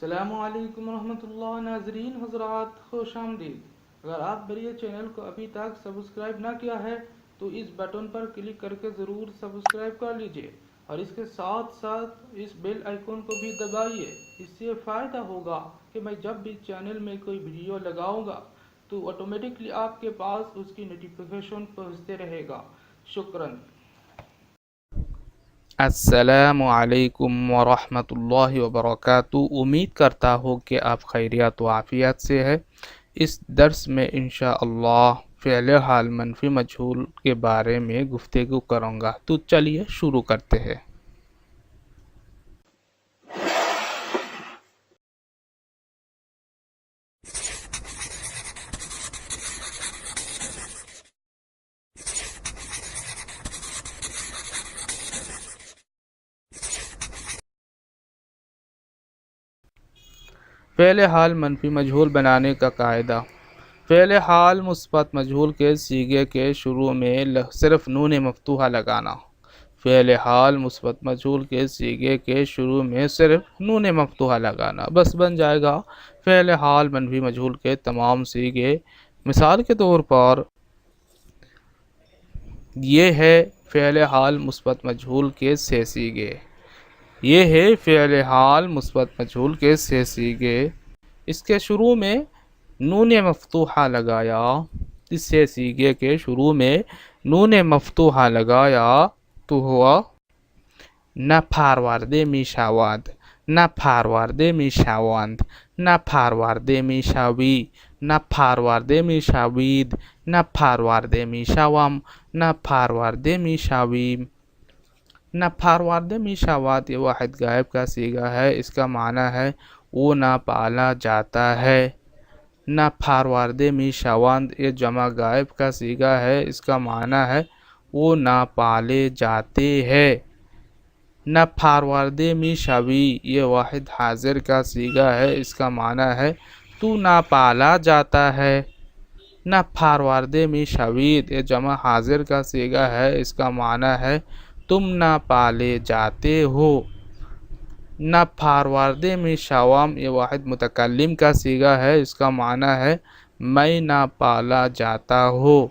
السلام علیکم ورحمۃ اللہ ناظرین حضرات، خوش آمدید۔ اگر آپ میرے چینل کو ابھی تک سبسکرائب نہ کیا ہے تو اس بٹن پر کلک کر کے ضرور سبسکرائب کر لیجئے، اور اس کے ساتھ ساتھ اس بیل آئیکن کو بھی دبائیے۔ اس سے فائدہ ہوگا کہ میں جب بھی چینل میں کوئی ویڈیو لگاؤں گا تو آٹومیٹکلی آپ کے پاس اس کی نوٹیفیکیشن پہنچتے رہے گا۔ شکراً۔ السلام علیکم ورحمۃ اللہ وبرکاتہ۔ امید کرتا ہوں کہ آپ خیریت و عافیت سے ہے۔ اس درس میں انشاءاللہ فعل حال منفی مجہول کے بارے میں گفتگو کروں گا، تو چلیے شروع کرتے ہیں۔ فعل حال منفی مجہول بنانے کا قاعدہ۔ فعل حال مثبت مجہول کے صیغے کے شروع میں صرف نون مفتوحہ لگانا۔ فعل حال مثبت مجہول کے صیغے کے شروع میں صرف نون مفتوحہ لگانا، بس بن جائے گا فعل حال منفی مجہول کے تمام صیغے۔ مثال کے طور پر یہ ہے فعل حال مثبت مجہول کے 6 صیغے۔ یہ ہے فعل حال مثبت مجہول کے 6 صیغے۔ اس کے شروع میں نون مفتوحہ لگایا، اس 6 صیغے کے شروع میں نون مفتوحہ لگایا تو ہوا نہ پھاروردے می شاواد، نہ پھاروردے می شاواند، نہ پھاروردے می شاوی، نہ پھاروردے می شاوید، نہ پھاروردے می شاوم، نہ پھاروردے می شاویم۔ نہ پھاروردے می شاوات یہ واحد غائب کا صیغہ ہے، اس کا معنی ہے وہ نہ پالا جاتا ہے۔ نہ پھاروردے می شاواند یہ جمع غائب کا صیغہ ہے، اس کا معنی ہے وہ نہ پالے جاتے ہیں۔ نہ پھاروردے می شاوی یہ واحد حاضر کا صیغہ ہے، اس کا معنی ہے تو نہ پالا جاتا ہے۔ نہ پھاروردے می شاوید یہ جمع حاضر کا صیغہ ہے، اس کا معنی ہے تم نہ پالے جاتے ہو۔ نہ پھاروردے می شاوم یہ واحد متکلم کا صیغہ ہے، اس کا معنی ہے میں نہ پالا جاتا ہوں۔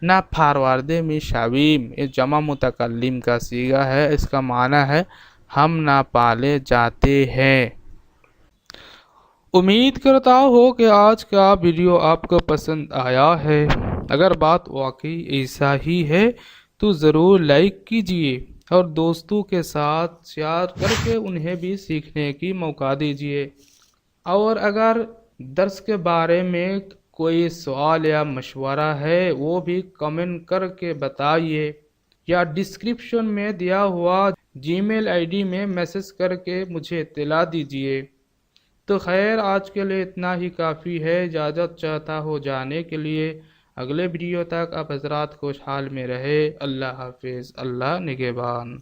نہ پھاروردے می شاویم یہ جمع متکلم کا صیغہ ہے، اس کا معنی ہے ہم نہ پالے جاتے ہیں۔ امید کرتا ہوں کہ آج کا ویڈیو آپ کو پسند آیا ہے۔ اگر بات واقعی ایسا ہی ہے تو ضرور لائک کیجئے اور دوستوں کے ساتھ شیئر کر کے انہیں بھی سیکھنے کی موقع دیجئے۔ اور اگر درس کے بارے میں کوئی سوال یا مشورہ ہے وہ بھی کمنٹ کر کے بتائیے، یا ڈسکرپشن میں دیا ہوا جی میل آئی ڈی میں میسج کر کے مجھے اطلاع دیجئے۔ تو خیر، آج کے لیے اتنا ہی کافی ہے۔ اجازت چاہتا ہوں جانے کے لیے۔ اگلے ویڈیو تک آپ حضرات خوشحال میں رہے۔ اللہ حافظ، اللہ نگہبان۔